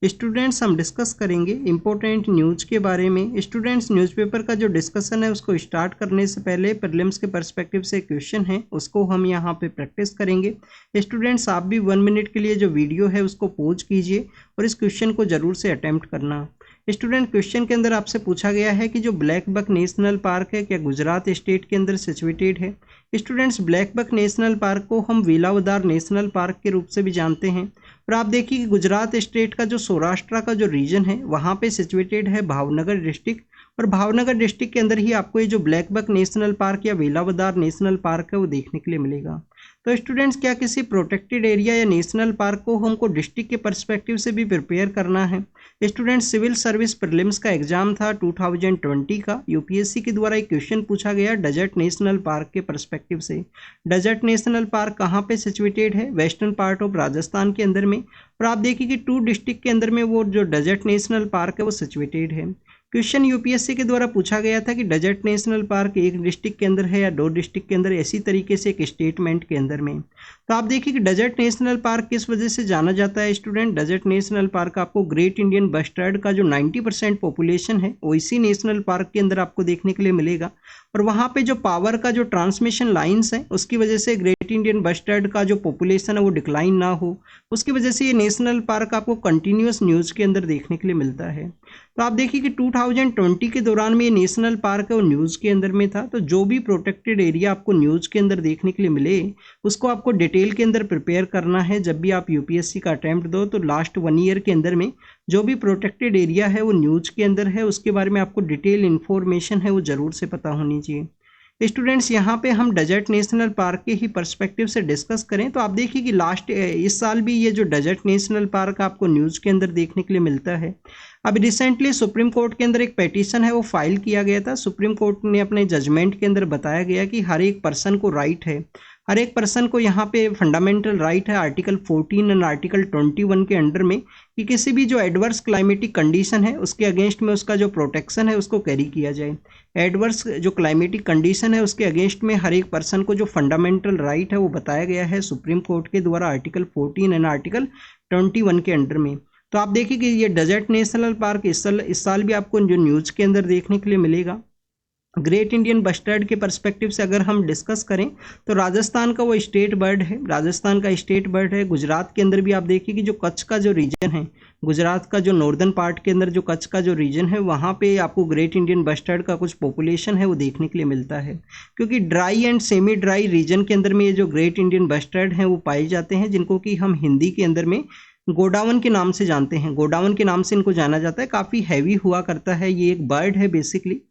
Students हम discuss करेंगे important news के बारे में। स्टूडेंट्स न्यूज़पेपर का जो डिस्कशन है उसको स्टार्ट करने से पहले प्रीलिम्स के पर्सपेक्टिव से क्वेश्चन है उसको हम यहाँ पे प्रैक्टिस करेंगे। स्टूडेंट्स आप भी 1 मिनट के लिए जो वीडियो है उसको पॉज कीजिए और इस क्वेश्चन को ज़रूर से अटेम्प्ट करना। स्टूडेंट क्वेश्चन के अंदर आपसे पूछा गया है कि जो ब्लैक बक नेशनल पार्क है क्या गुजरात स्टेट के अंदर सिचुएटेड है। Students black buck national park को हम वेलावदार नेशनल पार्क के रूप से भी जानते हैं और आप देखिए कि गुजरात स्टेट का जो सौराष्ट्र का जो रीजन है वहाँ पे सिचुएटेड है भावनगर डिस्ट्रिक्ट और भावनगर डिस्ट्रिक्ट के अंदर ही आपको ये जो ब्लैक बक नेशनल पार्क या वेलावदार नेशनल पार्क है वो देखने के लिए मिलेगा। तो स्टूडेंट्स क्या किसी प्रोटेक्टेड एरिया या नेशनल पार्क को हमको डिस्ट्रिक्ट के पर्सपेक्टिव से भी प्रिपेयर करना है। स्टूडेंट्स सिविल सर्विस प्रीलिम्स का एग्जाम था 2020 का, यूपीएससी के द्वारा एक क्वेश्चन पूछा गया डेजर्ट नेशनल पार्क के पर्सपेक्टिव से। डेजर्ट नेशनल पार्क कहाँ पे सिचुएटेड है, वेस्टर्न पार्ट ऑफ राजस्थान के अंदर में, और आप देखिए कि 2 डिस्ट्रिक्ट के अंदर में वो जो डेजर्ट नेशनल पार्क है वो सिचुएटेड है। क्वेश्चन यूपीएससी के द्वारा पूछा गया था कि डेजर्ट नेशनल पार्क एक डिस्ट्रिक्ट के अंदर है या 2 डिस्ट्रिक्ट के अंदर, इसी तरीके से एक स्टेटमेंट के अंदर में। तो आप देखिए कि डेजर्ट नेशनल पार्क किस वजह से जाना जाता है स्टूडेंट। डेजर्ट नेशनल पार्क आपको ग्रेट इंडियन बस्टर्ड का जो 90% पॉपुलेशन है वो इसी नेशनल पार्क के अंदर आपको देखने के लिए मिलेगा और वहाँ पे जो पावर का जो ट्रांसमिशन लाइन्स है उसकी वजह से ग्रेट इंडियन बस्टर्ड का जो पॉपुलेशन है वो डिक्लाइन ना हो, उसकी वजह से ये नेशनल पार्क आपको कंटिन्यूस न्यूज़ के अंदर देखने के लिए मिलता है। तो आप देखिए कि 2020 के दौरान में ये नेशनल पार्क है वो न्यूज़ के अंदर में था। तो जो भी प्रोटेक्टेड एरिया आपको न्यूज़ के अंदर देखने के लिए मिले उसको आपको डिटेल के अंदर प्रिपेयर करना है। जब भी आप यूपीएससी का अटैम्प्ट दो तो लास्ट 1 ईयर के अंदर में जो भी प्रोटेक्टेड एरिया है वो न्यूज़ के अंदर है उसके बारे में आपको डिटेल इन्फॉर्मेशन है वो ज़रूर से पता होनी चाहिए। स्टूडेंट्स यहाँ पे हम डेजर्ट नेशनल पार्क के ही पर्सपेक्टिव से डिस्कस करें तो आप देखिए कि इस साल भी ये जो डेजर्ट नेशनल पार्क आपको न्यूज़ के अंदर देखने के लिए मिलता है। अभी रिसेंटली सुप्रीम कोर्ट के अंदर एक पेटिशन है वो फाइल किया गया था। सुप्रीम कोर्ट ने अपने जजमेंट के अंदर बताया गया कि हर एक पर्सन को राइट है, हर एक पर्सन को यहाँ पे फंडामेंटल राइट है आर्टिकल 14 एंड आर्टिकल 21 के अंडर में कि किसी भी जो एडवर्स क्लाइमेटिक कंडीशन है उसके अगेंस्ट में उसका जो प्रोटेक्शन है उसको कैरी किया जाए। एडवर्स जो क्लाइमेटिक कंडीशन है उसके अगेंस्ट में हर एक पर्सन को जो फंडामेंटल राइट है वो बताया गया है सुप्रीम कोर्ट के द्वारा आर्टिकल 14 एंड आर्टिकल 21 के अंडर में। तो आप देखिए कि ये डेजर्ट नेशनल पार्क इस साल भी आपको जो न्यूज़ के अंदर देखने के लिए मिलेगा। ग्रेट इंडियन बस्टर्ड के पर्सपेक्टिव से अगर हम डिस्कस करें तो राजस्थान का वो स्टेट बर्ड है, राजस्थान का स्टेट बर्ड है। गुजरात के अंदर भी आप देखिए कि जो कच्छ का जो रीजन है, गुजरात का जो नॉर्दर्न पार्ट के अंदर जो कच्छ का जो रीजन है वहाँ पे आपको ग्रेट इंडियन बस्टर्ड का कुछ पॉपुलेशन है वो देखने के लिए मिलता है, क्योंकि dry and semi dry region के अंदर में ये जो ग्रेट इंडियन बस्टर्ड हैं वो पाए जाते हैं, जिनको कि हम हिंदी के अंदर में गोडावन के नाम से जानते हैं। गोडावन के नाम से इनको जाना जाता है। काफ़ी हैवी हुआ करता है, ये एक बर्ड है बेसिकली।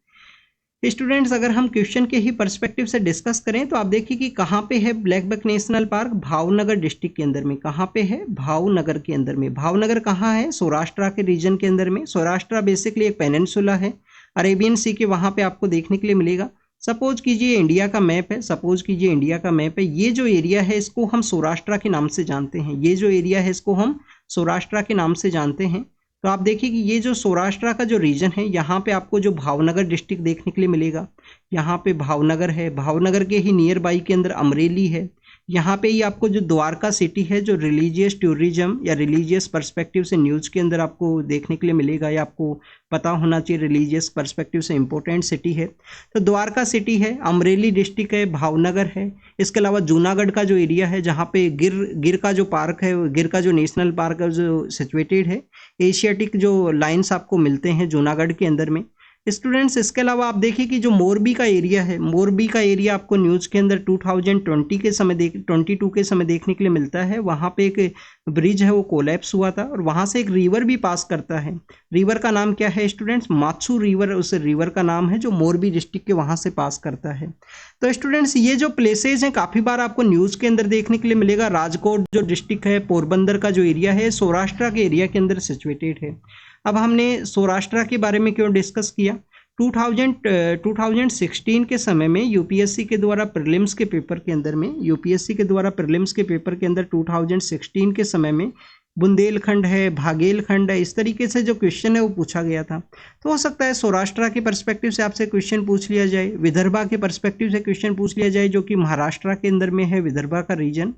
स्टूडेंट्स अगर हम क्वेश्चन के ही पर्सपेक्टिव से डिस्कस करें तो आप देखिए कि कहाँ पे है black buck national park, Bhavnagar district के अंदर में। कहाँ पे है, भावनगर के अंदर में। भावनगर कहाँ है, सौराष्ट्र के रीजन के अंदर में। सौराष्ट्र बेसिकली एक पेनिनसुला है अरेबियन सी के, वहाँ पे आपको देखने के लिए मिलेगा। सपोज कीजिए इंडिया का मैप है, सपोज कीजिए इंडिया का मैप है, ये जो एरिया है इसको हम सौराष्ट्र के नाम से जानते हैं। ये जो एरिया है इसको हम सौराष्ट्र के नाम से जानते हैं। तो आप देखिए कि ये जो सौराष्ट्र का जो रीजन है यहाँ पे आपको जो भावनगर डिस्ट्रिक्ट देखने के लिए मिलेगा। यहाँ पे भावनगर है, भावनगर के ही नियर बाई के अंदर अमरेली है। यहाँ पे ही आपको जो द्वारका सिटी है जो रिलीजियस टूरिज्म या रिलीजियस पर्सपेक्टिव से न्यूज़ के अंदर आपको देखने के लिए मिलेगा, या आपको पता होना चाहिए रिलीजियस पर्सपेक्टिव से इम्पोर्टेंट सिटी है। तो द्वारका सिटी है, अमरेली डिस्ट्रिक्ट है, भावनगर है। इसके अलावा जूनागढ़ का जो एरिया है जहाँ पे गिर का जो पार्क है, गिर का जो नेशनल पार्क है जो सिचुएटेड है, एशियाटिक जो लाइन्स आपको मिलते हैं जूनागढ़ के अंदर में। स्टूडेंट्स इसके अलावा आप देखिए कि जो मोरबी का एरिया है, मोरबी का एरिया आपको न्यूज़ के अंदर 2020 के समय 22 के समय देखने के लिए मिलता है। वहाँ पे एक ब्रिज है वो कोलैप्स हुआ था और वहाँ से एक रिवर भी पास करता है। रिवर का नाम क्या है स्टूडेंट्स, मात्सू रिवर उस रिवर का नाम है जो मोरबी डिस्ट्रिक्ट के वहाँ से पास करता है। तो स्टूडेंट्स ये जो प्लेसेज हैं काफ़ी बार आपको न्यूज़ के अंदर देखने के लिए मिलेगा। राजकोट जो डिस्ट्रिक्ट है, पोरबंदर का जो एरिया है, सौराष्ट्र के एरिया के अंदर सिचुएटेड है। अब हमने सौराष्ट्र के बारे में क्यों डिस्कस किया, 2016 के समय में यूपीएससी के द्वारा प्रीलिम्स के पेपर के अंदर में, यूपीएससी के द्वारा प्रीलिम्स के पेपर के अंदर 2016 के समय में बुंदेलखंड है, भागेलखंड है, इस तरीके से जो क्वेश्चन है वो पूछा गया था। तो हो सकता है सौराष्ट्र के पर्सपेक्टिव से आपसे क्वेश्चन पूछ लिया जाए, विदर्भा के पर्सपेक्टिव से क्वेश्चन पूछ लिया जाए जो कि महाराष्ट्र के अंदर में है, विदर्भा का रीजन।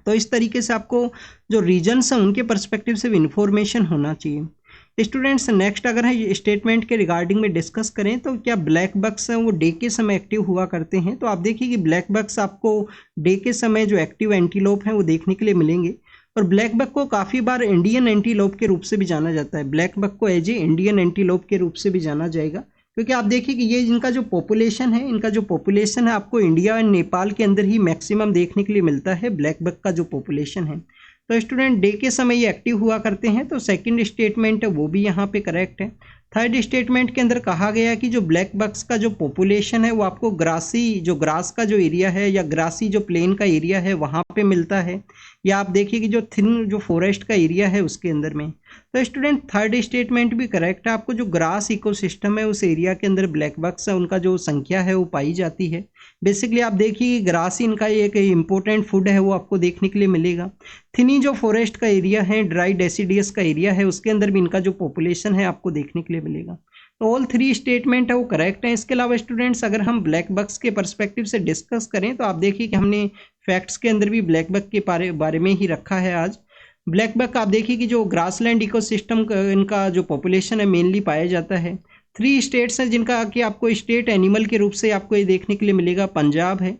तो इस तरीके से आपको जो रीजन्स हैं उनके पर्सपेक्टिव से भी इंफॉर्मेशन होना चाहिए। स्टूडेंट्स नेक्स्ट अगर है स्टेटमेंट के रिगार्डिंग में डिस्कस करें तो क्या ब्लैक बक्स हैं वो डे के समय एक्टिव हुआ करते हैं। तो आप देखिए कि ब्लैक बक्स आपको डे के समय जो एक्टिव एंटीलोप हैं वो देखने के लिए मिलेंगे। और ब्लैक बक को काफ़ी बार इंडियन एंटीलोप के रूप से भी जाना जाता है। ब्लैक बक को एज ए इंडियन एंटीलोप के रूप से भी जाना जाएगा, क्योंकि आप देखिए कि ये इनका जो पॉपुलेशन है आपको इंडिया और नेपाल के अंदर ही मैक्सिमम देखने के लिए मिलता है ब्लैक बक का जो पॉपुलेशन है। तो स्टूडेंट डे के समय ये एक्टिव हुआ करते हैं, तो सेकंड स्टेटमेंट है वो भी यहाँ पे करेक्ट है। थर्ड स्टेटमेंट के अंदर कहा गया कि जो ब्लैक बक्स का जो पॉपुलेशन है वो आपको ग्रास का जो एरिया है या ग्रासी जो प्लेन का एरिया है वहाँ पे मिलता है, या आप देखिए कि जो थिन जो फॉरेस्ट का एरिया है उसके अंदर में। तो स्टूडेंट थर्ड स्टेटमेंट भी करेक्ट है, आपको जो ग्रास इकोसिस्टम है उस एरिया के अंदर ब्लैक बक्स है उनका जो संख्या है वो पाई जाती है। बेसिकली आप देखिए ग्रास ही इनका एक इंपॉर्टेंट फूड है वो आपको देखने के लिए मिलेगा। थिनी जो फॉरेस्ट का एरिया है, ड्राई डेसिडियस का एरिया है, उसके अंदर भी इनका जो पॉपुलेशन है आपको देखने के लिए मिलेगा। तो ऑल थ्री स्टेटमेंट है वो करेक्ट है। इसके अलावा स्टूडेंट्स अगर हम ब्लैक बक्स के पर्सपेक्टिव से डिस्कस करें तो आप देखिए कि हमने फैक्ट्स के अंदर भी ब्लैक बक के बारे में ही रखा है आज। ब्लैक बक आप देखिए कि जो ग्रासलैंड इकोसिस्टम इनका जो पॉपुलेशन है मेनली पाया जाता है। 3 स्टेट्स हैं जिनका कि आपको स्टेट एनिमल के रूप से आपको ये देखने के लिए मिलेगा। पंजाब है,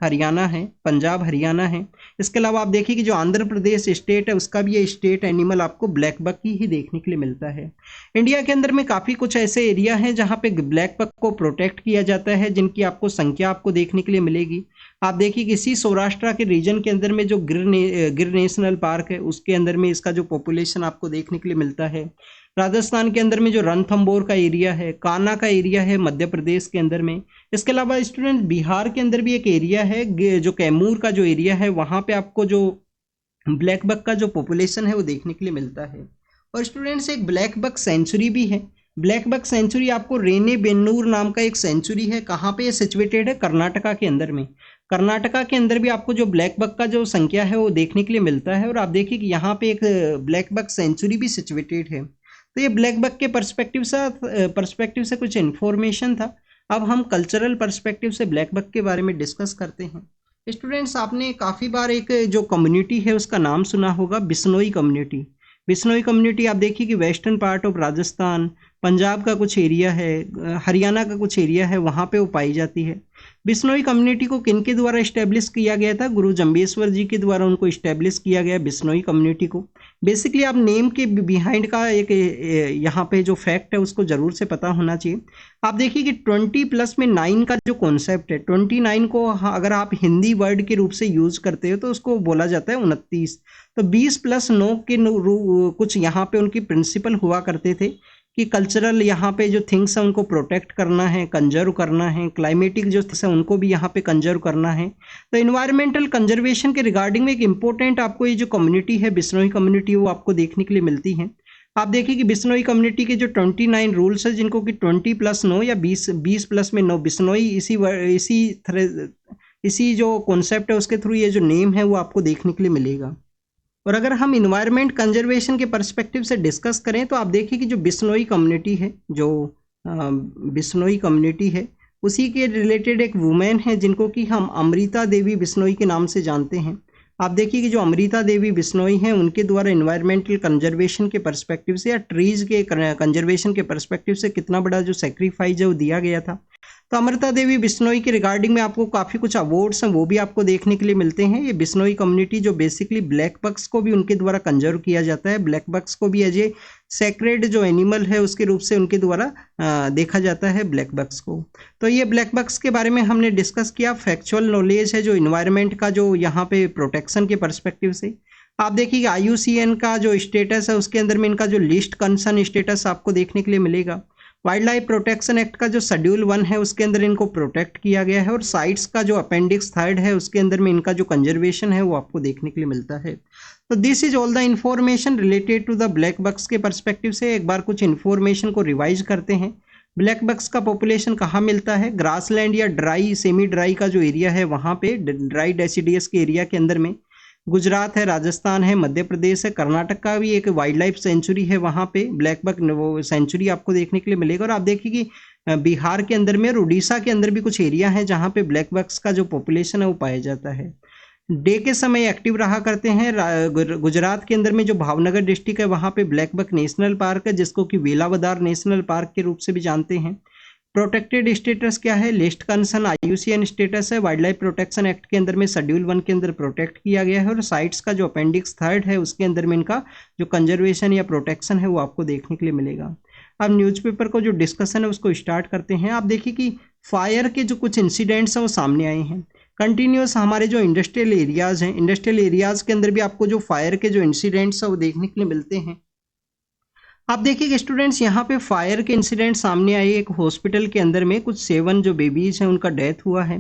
हरियाणा है, पंजाब हरियाणा है। इसके अलावा आप देखिए कि जो आंध्र प्रदेश स्टेट है उसका भी ये स्टेट एनिमल आपको ब्लैक बक ही देखने के लिए मिलता है। इंडिया के अंदर में काफ़ी कुछ ऐसे एरिया हैं जहाँ पे ब्लैक बक को प्रोटेक्ट किया जाता है, जिनकी आपको संख्या आपको देखने के लिए मिलेगी। आप देखिए कि इसी सौराष्ट्र के रीजन के अंदर में जो गिर नेशनल पार्क है उसके अंदर में इसका जो पॉपुलेशन आपको देखने के लिए मिलता है। राजस्थान के अंदर में जो रणथंबोर का एरिया है, कान्हा का एरिया है मध्य प्रदेश के अंदर में। इसके अलावा स्टूडेंट बिहार के अंदर भी एक एरिया है जो कैमूर का जो एरिया है, वहाँ पे आपको जो ब्लैक बक का जो पॉपुलेशन है वो देखने के लिए मिलता है। और स्टूडेंट्स एक ब्लैक बक सेंचुरी भी है। ब्लैक बक सेंचुरी आपको रेने बेन्नूर नाम का एक सेंचुरी है। कहाँ पे ये सिचुएटेड है? कर्नाटका के अंदर में। कर्नाटका के अंदर भी आपको जो ब्लैक बक का जो संख्या है वो देखने के लिए मिलता है। और आप देखिए कि यहाँ पे एक ब्लैक बक सेंचुरी भी सिचुएटेड है। तो ये ब्लैक बक के पर्सपेक्टिव से कुछ इन्फॉर्मेशन था। अब हम कल्चरल पर्सपेक्टिव से ब्लैक बक के बारे में डिस्कस करते हैं। स्टूडेंट्स आपने काफ़ी बार एक जो कम्युनिटी है उसका नाम सुना होगा, बिश्नोई कम्युनिटी। बिश्नोई कम्युनिटी आप देखिए कि western part of Rajasthan, Punjab का कुछ एरिया है, हरियाणा का कुछ एरिया है, वहाँ पे वो पाई जाती है। बिश्नोई कम्युनिटी को किन के द्वारा इस्टेब्लिश किया गया था? गुरु जम्बेश्वर जी के द्वारा उनको इस्टेब्लिश किया गया बिश्नोई कम्युनिटी को। बेसिकली आप नेम के बिहाइंड का एक यहाँ पे जो फैक्ट है उसको ज़रूर से पता होना चाहिए। आप देखिए कि 20 + 9 का जो कॉन्सेप्ट है, 29 को अगर आप हिंदी वर्ड के रूप से यूज़ करते हो तो उसको बोला जाता है 29। तो 20 + 9 के कुछ यहाँ पे उनकी प्रिंसिपल हुआ करते थे कि कल्चरल यहाँ पे जो थिंग्स हैं उनको प्रोटेक्ट करना है, कंजर्व करना है, क्लाइमेटिक जो थिंग्स हैं उनको भी यहाँ पे कंजर्व करना है। तो इन्वायरमेंटल कंजर्वेशन के रिगार्डिंग में एक इंपॉर्टेंट आपको ये जो कम्युनिटी है बिश्नोई कम्युनिटी वो आपको देखने के लिए मिलती है। आप देखिए कि बिश्नोई कम्युनिटी के जो 29 रूल्स है जिनको कि 20 + 9 या 20 + 9 बिश्नोई इसी जो कॉन्सेप्ट है उसके थ्रू ये जो नेम है वो आपको देखने के लिए मिलेगा। और अगर हम इन्वायरमेंट कंजर्वेशन के पर्सपेक्टिव से डिस्कस करें तो आप देखिए कि जो बिश्नोई कम्युनिटी है उसी के रिलेटेड एक वुमेन है जिनको कि हम अमृता देवी बिश्नोई के नाम से जानते हैं। आप देखिए कि जो अमृता देवी बिश्नोई हैं उनके द्वारा इन्वायरमेंटल कंजर्वेशन के पर्सपेक्टिव से या ट्रीज के कंजर्वेशन के पर्सपेक्टिव से कितना बड़ा जो सेक्रीफाइस है वो दिया गया था। तो अमृता देवी बिश्नोई के रिगार्डिंग में आपको काफ़ी कुछ अवार्ड्स हैं वो भी आपको देखने के लिए मिलते हैं। ये बिश्नोई कम्युनिटी जो बेसिकली ब्लैक बक्स को भी उनके द्वारा कंजर्व किया जाता है, ब्लैक बक्स को भी एज ए सेक्रेड जो एनिमल है उसके रूप से उनके द्वारा देखा जाता है ब्लैक बक्स को। तो ये ब्लैक बक्स के बारे में हमने डिस्कस किया। फैक्चुअल नॉलेज है जो इन्वायरमेंट का जो यहाँ पे प्रोटेक्शन के पर्सपेक्टिव से। आप देखिए कि IUCN का जो स्टेटस है उसके अंदर में इनका जो लिस्ट कंसर्न स्टेटस आपको देखने के लिए मिलेगा। वाइल्ड लाइफ प्रोटेक्शन एक्ट का जो शेड्यूल 1 है उसके अंदर इनको प्रोटेक्ट किया गया है। और साइट्स का जो अपेंडिक्स 3 है उसके अंदर में इनका जो कंजर्वेशन है वो आपको देखने के लिए मिलता है। तो this is all the information related to the black bucks के पर्सपेक्टिव से। एक बार कुछ इन्फॉर्मेशन को रिवाइज करते हैं। ब्लैक बक्स का पॉपुलेशन कहाँ मिलता है? ग्रासलैंड या ड्राई सेमी ड्राई का जो एरिया है वहाँ पे, ड्राई डेसिडियस के एरिया के अंदर में। गुजरात है, राजस्थान है, मध्य प्रदेश है, कर्नाटक का भी एक वाइल्ड लाइफ सेंचुरी है, वहाँ पे ब्लैक बक वो सेंचुरी आपको देखने के लिए मिलेगा। और आप देखिए कि बिहार के अंदर में और उड़ीसा के अंदर भी कुछ एरिया है जहाँ पे ब्लैक बक्स का जो पॉपुलेशन है वो पाया जाता है। डे के समय एक्टिव रहा करते हैं। गुजरात के अंदर में जो भावनगर डिस्ट्रिक्ट है वहाँ पे ब्लैक बक नेशनल पार्क है, जिसको कि वेलावदार नेशनल पार्क के रूप से भी जानते हैं। प्रोटेक्टेड स्टेटस क्या है, लिस्ट कंसर्न IUCN स्टेटस है। वाइल्ड लाइफ प्रोटेक्शन एक्ट के अंदर में शेड्यूल 1 के अंदर प्रोटेक्ट किया गया है, और साइट्स का जो अपेंडिक्स 3 है उसके अंदर में इनका जो कंजर्वेशन या प्रोटेक्शन है वो आपको देखने के लिए मिलेगा। अब न्यूज़पेपर को जो डिस्कशन है उसको स्टार्ट करते हैं। आप देखिए कि फायर के जो कुछ इंसिडेंट्स हैं वो सामने आए हैं कंटिन्यूस। हमारे जो इंडस्ट्रियल एरियाज हैं, इंडस्ट्रियल एरियाज के अंदर भी आपको जो फायर के जो इंसिडेंट्स हैं वो देखने के लिए मिलते हैं। आप देखिए कि स्टूडेंट्स यहाँ पे फायर के इंसिडेंट सामने आए। एक हॉस्पिटल के अंदर में कुछ 7 जो बेबीज हैं उनका डेथ हुआ है।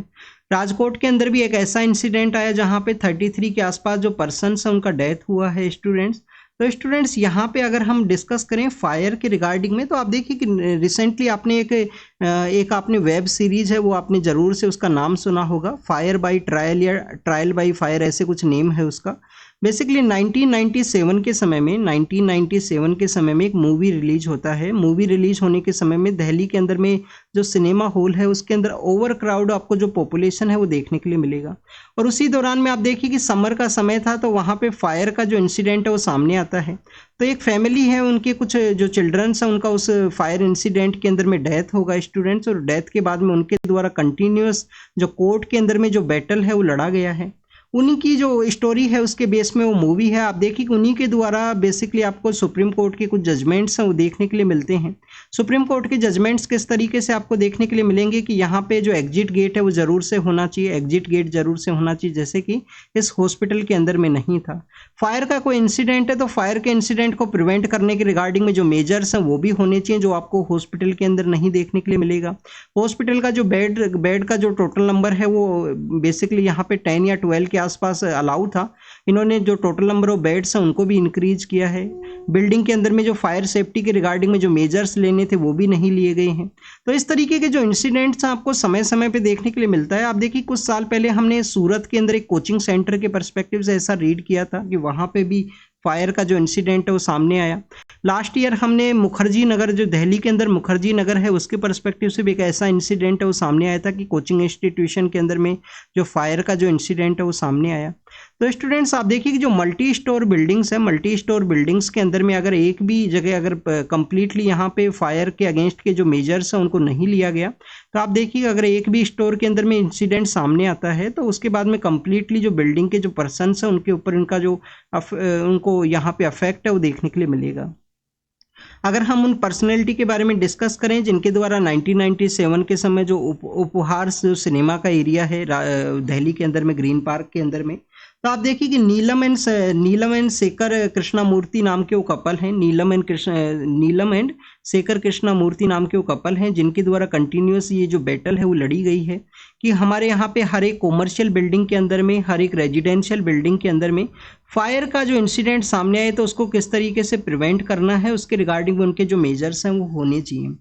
राजकोट के अंदर भी एक ऐसा इंसिडेंट आया जहाँ पे 33 के आसपास जो पर्सन्स हैं उनका डेथ हुआ है स्टूडेंट्स। तो स्टूडेंट्स यहाँ पे अगर हम डिस्कस करें फायर के रिगार्डिंग में, तो आप देखिए कि रिसेंटली आपने एक आपने वेब सीरीज है वो आपने ज़रूर से उसका नाम सुना होगा, फायर बाय ट्रायल या ट्रायल बाय फायर, ऐसे कुछ नेम है उसका। बेसिकली 1997 के समय में 1997 के समय में एक मूवी रिलीज होता है। मूवी रिलीज होने के समय में दिल्ली के अंदर में जो सिनेमा हॉल है उसके अंदर ओवर क्राउड आपको जो पॉपुलेशन है वो देखने के लिए मिलेगा। और उसी दौरान में आप देखिए कि समर का समय था, तो वहाँ पे फायर का जो इंसिडेंट है वो सामने आता है। तो एक फैमिली है, उनके कुछ जो चिल्ड्रंस हैं उनका उस फायर इंसिडेंट के अंदर में डेथ होगा स्टूडेंट्स, और डेथ के बाद में उनके द्वारा कंटिन्यूस जो कोर्ट के अंदर में जो बैटल है वो लड़ा गया है। उन्हीं की जो स्टोरी है उसके बेस में वो मूवी है। आप देखिए कि उन्हीं के द्वारा बेसिकली आपको सुप्रीम कोर्ट के कुछ जजमेंट्स हैं वो देखने के लिए मिलते हैं। सुप्रीम कोर्ट के जजमेंट्स किस तरीके से आपको देखने के लिए मिलेंगे कि यहाँ पे जो एग्जिट गेट है वो ज़रूर से होना चाहिए, एग्जिट गेट ज़रूर से होना चाहिए, जैसे कि इस हॉस्पिटल के अंदर में नहीं था। फायर का कोई इंसिडेंट है तो फायर के इंसिडेंट को प्रिवेंट करने के रिगार्डिंग में जो मेजर्स हैं वो भी होने चाहिए, जो आपको हॉस्पिटल के अंदर नहीं देखने के लिए मिलेगा। हॉस्पिटल का जो बेड का जो टोटल नंबर है वो बेसिकली यहाँ पे 10 या 12 के आसपास अलाउ था। इन्होंने जो टोटल नंबर ऑफ बेड्स हैं उनको भी इंक्रीज किया है। बिल्डिंग के अंदर में जो फायर सेफ्टी के रिगार्डिंग में जो मेजर्स लेने थे वो भी नहीं लिए गए हैं। तो इस तरीके के जो इंसिडेंट्स आपको समय समय पे देखने के लिए मिलता है। आप देखिए कुछ साल पहले हमने सूरत के अंदर एक कोचिंग सेंटर के पर्सपेक्टिव से ऐसा रीड किया था कि वहाँ पे भी फायर का जो इंसिडेंट है वो सामने आया। लास्ट ईयर हमने मुखर्जी नगर, जो दिल्ली के अंदर मुखर्जी नगर है, उसके पर्सपेक्टिव से भी एक ऐसा इंसिडेंट है वो सामने आया था कि कोचिंग इंस्टीट्यूशन के अंदर में जो फायर का जो इंसिडेंट है वो सामने आया। तो स्टूडेंट्स आप देखिए कि जो मल्टी स्टोर बिल्डिंग्स है, मल्टी स्टोर बिल्डिंग्स के अंदर में अगर एक भी जगह अगर कंप्लीटली यहाँ पे फायर के अगेंस्ट के जो मेजर्स हैं उनको नहीं लिया गया, तो आप देखिए अगर एक भी स्टोर के अंदर में इंसिडेंट सामने आता है तो उसके बाद में कंप्लीटली जो बिल्डिंग के जो पर्सन्स हैं उनके ऊपर इनका जो उनको यहाँ पे अफेक्ट है वो देखने के लिए मिलेगा। अगर हम उन पर्सनैलिटी के बारे में डिस्कस करें जिनके द्वारा 1997 के समय जो उपहार जो सिनेमा का एरिया है दिल्ली के अंदर में ग्रीन पार्क के अंदर में, तो आप देखिए कि नीलम एंड शेखर कृष्णामूर्ति नाम के वो कपल हैं। नीलम एंड शेखर कृष्णामूर्ति नाम के वो कपल हैं जिनके द्वारा कंटिन्यूस ये जो बैटल है वो लड़ी गई है कि हमारे यहाँ पे हर एक कॉमर्शियल बिल्डिंग के अंदर में, हर एक रेजिडेंशियल बिल्डिंग के अंदर में फायर का जो इंसिडेंट सामने आए तो उसको किस तरीके से प्रिवेंट करना है, उसके रिगार्डिंग उनके जो मेजर्स हैं वो होने चाहिए।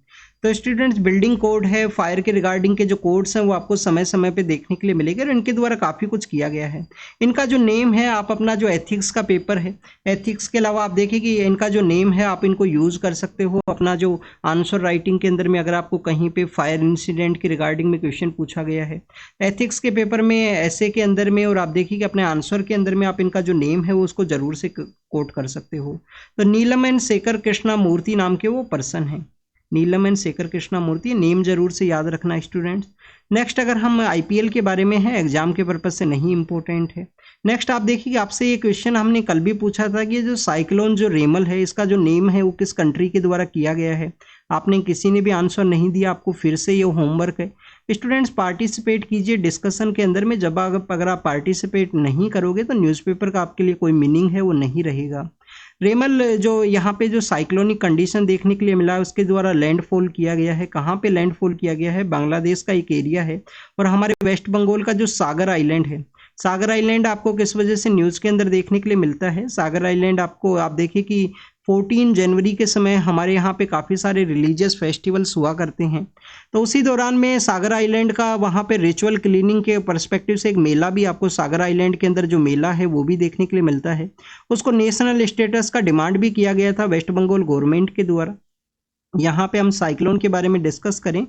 तो स्टूडेंट्स बिल्डिंग कोड है, फायर के रिगार्डिंग के जो कोड्स हैं वो आपको समय समय पे देखने के लिए मिलेगा और इनके द्वारा काफ़ी कुछ किया गया है। इनका जो नेम है, आप अपना जो एथिक्स का पेपर है, एथिक्स के अलावा आप देखिए कि इनका जो नेम है आप इनको यूज़ कर सकते हो अपना जो आंसर राइटिंग के अंदर में। अगर आपको कहीं पे फायर इंसिडेंट के रिगार्डिंग में क्वेश्चन पूछा गया है एथिक्स के पेपर में, ऐसे के अंदर में, और आप देखिए कि अपने आंसर के अंदर में आप इनका जो नेम है वो उसको ज़रूर से कोट कर सकते हो। तो नीलम एंड शेखर कृष्णामूर्ति नाम के वो पर्सन हैं, नीलम एंड शेखर कृष्णामूर्ति, नेम जरूर से याद रखना स्टूडेंट्स। नेक्स्ट अगर हम आईपीएल के बारे में है, एग्जाम के पर्पज से नहीं इंपॉर्टेंट है। नेक्स्ट आप देखिए आपसे ये क्वेश्चन हमने कल भी पूछा था कि जो साइक्लोन जो रेमल है इसका जो नेम है वो किस कंट्री के द्वारा किया गया है। आपने किसी ने भी आंसर नहीं दिया, आपको फिर से ये होमवर्क है। स्टूडेंट्स पार्टिसिपेट कीजिए डिस्कशन के अंदर में। जब अगर आप पार्टिसिपेट नहीं करोगे तो न्यूज़पेपर का आपके लिए कोई मीनिंग है वो नहीं रहेगा। रेमल जो यहाँ पे जो साइक्लोनिक कंडीशन देखने के लिए मिला है उसके द्वारा लैंडफॉल किया गया है। कहाँ पे लैंडफॉल किया गया है? बांग्लादेश का एक एरिया है और हमारे वेस्ट बंगाल का जो सागर आइलैंड है। सागर आइलैंड आपको किस वजह से न्यूज़ के अंदर देखने के लिए मिलता है? सागर आइलैंड आपको, आप देखिए कि 14 जनवरी के समय हमारे यहाँ पे काफ़ी सारे रिलीजियस फेस्टिवल्स हुआ करते हैं, तो उसी दौरान में सागर आइलैंड का वहाँ पे रिचुअल क्लीनिंग के पर्सपेक्टिव से एक मेला भी आपको सागर आइलैंड के अंदर जो मेला है वो भी देखने के लिए मिलता है। उसको नेशनल स्टेटस का डिमांड भी किया गया था वेस्ट बंगाल गवर्नमेंट के द्वारा। यहाँ पे हम साइक्लोन के बारे में डिस्कस करें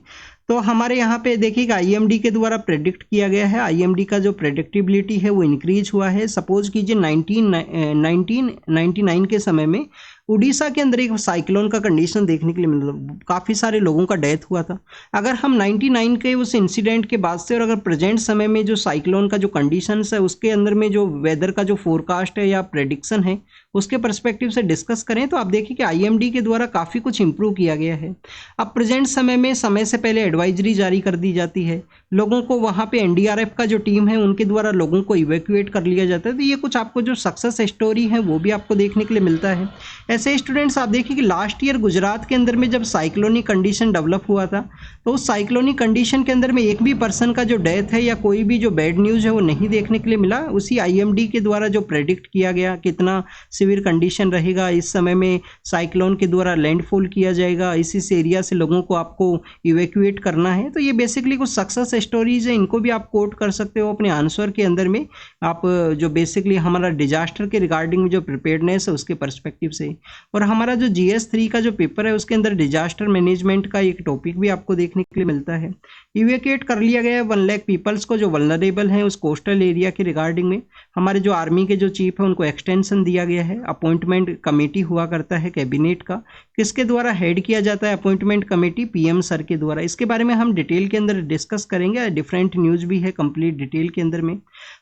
तो हमारे यहाँ पे देखिएगा आईएमडी के द्वारा प्रेडिक्ट किया गया है। आईएमडी का जो प्रेडिक्टिबिलिटी है वो इंक्रीज हुआ है। सपोज कीजिए 1999 के समय में उड़ीसा के अंदर एक साइक्लोन का कंडीशन देखने के लिए मिला, काफ़ी सारे लोगों का डेथ हुआ था। अगर हम 99 के उस इंसिडेंट के बाद से और अगर प्रेजेंट समय में जो साइक्लोन का जो कंडीशंस है उसके अंदर में जो वेदर का जो फोरकास्ट है या प्रेडिक्शन है उसके पर्सपेक्टिव से डिस्कस करें तो आप देखिए कि आईएमडी के द्वारा काफ़ी कुछ इंप्रूव किया गया है। अब प्रेजेंट समय में समय से पहले एडवाइजरी जारी कर दी जाती है, लोगों को वहाँ पे एनडीआरएफ का जो टीम है उनके द्वारा लोगों को इवैक्यूएट कर लिया जाता है। तो ये कुछ आपको जो सक्सेस स्टोरी है वो भी आपको देखने के लिए मिलता है। ऐसे स्टूडेंट्स आप देखिए कि लास्ट ईयर गुजरात के अंदर में जब साइक्लोनिक कंडीशन डेवलप हुआ था तो उस साइक्लोनिक कंडीशन के अंदर में एक भी पर्सन का जो डेथ है या कोई भी जो बैड न्यूज़ है वो नहीं देखने के लिए मिला। उसी आईएमडी के द्वारा जो प्रेडिक्ट किया गया कितना सिवियर कंडीशन रहेगा, इस समय में साइक्लोन के द्वारा लैंडफॉल किया जाएगा, इस एरिया से लोगों को आपको इवैक्यूएट करना है। तो ये बेसिकली कुछ सक्सेस स्टोरीज है, इनको भी आप कोट कर सकते हो अपने आंसर के अंदर में। आप जो बेसिकली हमारा डिजास्टर के रिगार्डिंग जो प्रिपेयर्डनेस है उसके पर्सपेक्टिव से, और हमारा जो GS 3 का जो पेपर है उसके अंदर डिजास्टर मैनेजमेंट का एक टॉपिक भी आपको देखने के लिए मिलता है। इवैक्यूएट कर लिया गया है 1 लाख पीपल्स को जो वल्नरेबल हैं उस कोस्टल एरिया के रिगार्डिंग में। हमारे जो आर्मी के जो चीफ है उनको एक्सटेंशन दिया गया है। अपॉइंटमेंट कमेटी हुआ करता है कैबिनेट का, किसके द्वारा हेड किया जाता है अपॉइंटमेंट कमेटी? PM सर के द्वारा। इसके बारे में हम डिटेल के अंदर डिस्कस करेंगे, डिफरेंट न्यूज़ भी है कंप्लीट डिटेल के अंदर में।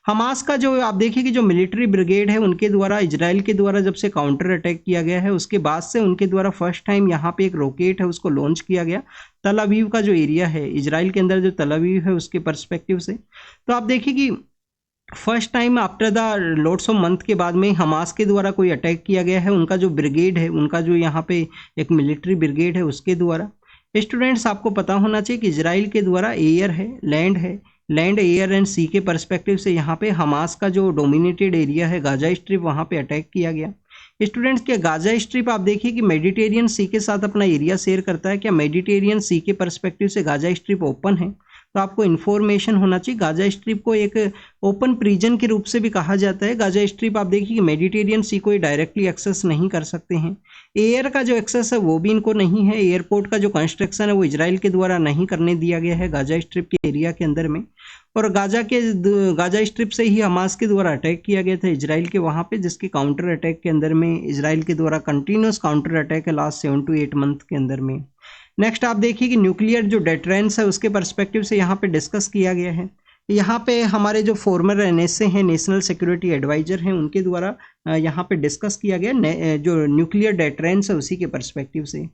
हमास का जो आप देखिए कि जो मिलिट्री ब्रिगेड है उनके द्वारा इजराइल के द्वारा जब से काउंटर अटैक किया गया है उसके बाद से उनके द्वारा फर्स्ट टाइम यहाँ पे एक रॉकेट है उसको लॉन्च किया गया तल अवीव का जो एरिया है इजराइल के अंदर जो तल अवीव है उसके पर्सपेक्टिव से। तो आप देखिए कि first time after the lots of month के बाद में हमास के द्वारा कोई अटैक किया गया है, उनका जो ब्रिगेड है, उनका जो यहाँ पे एक मिलिट्री ब्रिगेड है उसके द्वारा। स्टूडेंट्स आपको पता होना चाहिए कि इजराइल के द्वारा एयर है, लैंड एयर एंड सी के पर्सपेक्टिव से यहाँ पे हमास का जो डोमिनेटेड एरिया है गाजा स्ट्रिप वहाँ पे अटैक किया गया। स्टूडेंट्स क्या गाजा स्ट्रिप आप देखिए कि मेडिटेरियन सी के साथ अपना एरिया शेयर करता है, क्या मेडिटेरियन सी के पर्सपेक्टिव से गाजा स्ट्रिप ओपन है? तो आपको इन्फॉर्मेशन होना चाहिए। गाजा स्ट्रिप को एक ओपन प्रिजन के रूप से भी कहा जाता है। गाजा स्ट्रिप आप देखिए कि मेडिटेरियन सी को डायरेक्टली एक्सेस नहीं कर सकते हैं। एयर का जो एक्सेस है वो भी इनको नहीं है। एयरपोर्ट का जो कंस्ट्रक्शन है वो इजराइल के द्वारा नहीं करने दिया गया है गाजा स्ट्रिप के एरिया के अंदर में। और गाजा स्ट्रिप से ही हमास के द्वारा अटैक किया गया था इजराइल के वहाँ पे, जिसके काउंटर अटैक के अंदर में इजराइल के द्वारा कंटिन्यूस काउंटर अटैक है लास्ट 7 to 8 मंथ के अंदर में। नेक्स्ट आप देखिए कि न्यूक्लियर जो डेटरेंस है उसके पर्सपेक्टिव से यहाँ पे डिस्कस किया गया है। यहाँ पे हमारे जो फॉर्मर NSA हैं, नेशनल सिक्योरिटी एडवाइजर हैं, उनके द्वारा यहाँ पे डिस्कस किया गया जो न्यूक्लियर डेटरेंस है उसी के पर्सपेक्टिव से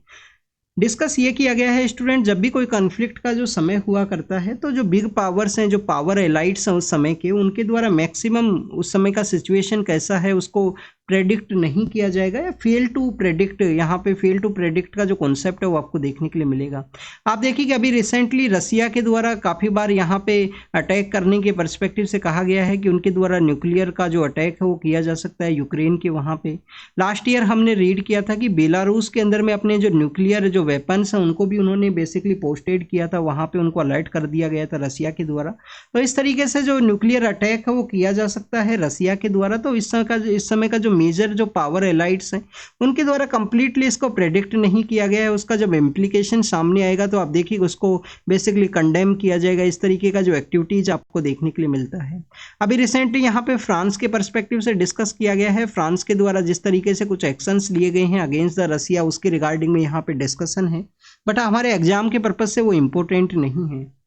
डिस्कस ये किया गया है। स्टूडेंट जब भी कोई कॉन्फ्लिक्ट का जो समय हुआ करता है तो जो बिग पावर्स हैं, जो पावर एलाइट्स हैं उस समय के, उनके द्वारा मैक्सिमम उस समय का सिचुएशन कैसा है उसको प्रेडिक्ट नहीं किया जाएगा या फेल टू प्रेडिक्ट। यहाँ पे फेल टू प्रेडिक्ट का जो कॉन्सेप्ट है वो आपको देखने के लिए मिलेगा। आप देखिए कि अभी रिसेंटली रसिया के द्वारा काफ़ी बार यहाँ पे अटैक करने के पर्सपेक्टिव से कहा गया है कि उनके द्वारा न्यूक्लियर का जो अटैक है वो किया जा सकता है यूक्रेन के वहाँ पे। लास्ट ईयर हमने रीड किया था कि बेलारूस के अंदर में अपने जो न्यूक्लियर जो वेपन्स हैं उनको भी उन्होंने बेसिकली पोस्टेड किया था, वहाँ पे उनको अलर्ट कर दिया गया था रसिया के द्वारा। तो इस तरीके से जो न्यूक्लियर अटैक है वो किया जा सकता है रसिया के द्वारा। तो इस समय का जो मेजर जो पावर एलाइट्स हैं उनके द्वारा कंप्लीटली इसको प्रेडिक्ट नहीं किया गया है। उसका जब इम्प्लीकेशन सामने आएगा तो आप देखिए उसको बेसिकली कंडेम किया जाएगा। इस तरीके का जो एक्टिविटीज आपको देखने के लिए मिलता है। अभी रिसेंटली यहाँ पे फ्रांस के पर्सपेक्टिव से डिस्कस किया गया है। फ्रांस के द्वारा जिस तरीके से कुछ एक्शंस लिए गए हैं अगेंस्ट द रसिया उसके रिगार्डिंग में यहाँ पे डिस्कशन है, बट हमारे एग्जाम के पर्पज से वो इम्पोर्टेंट नहीं है।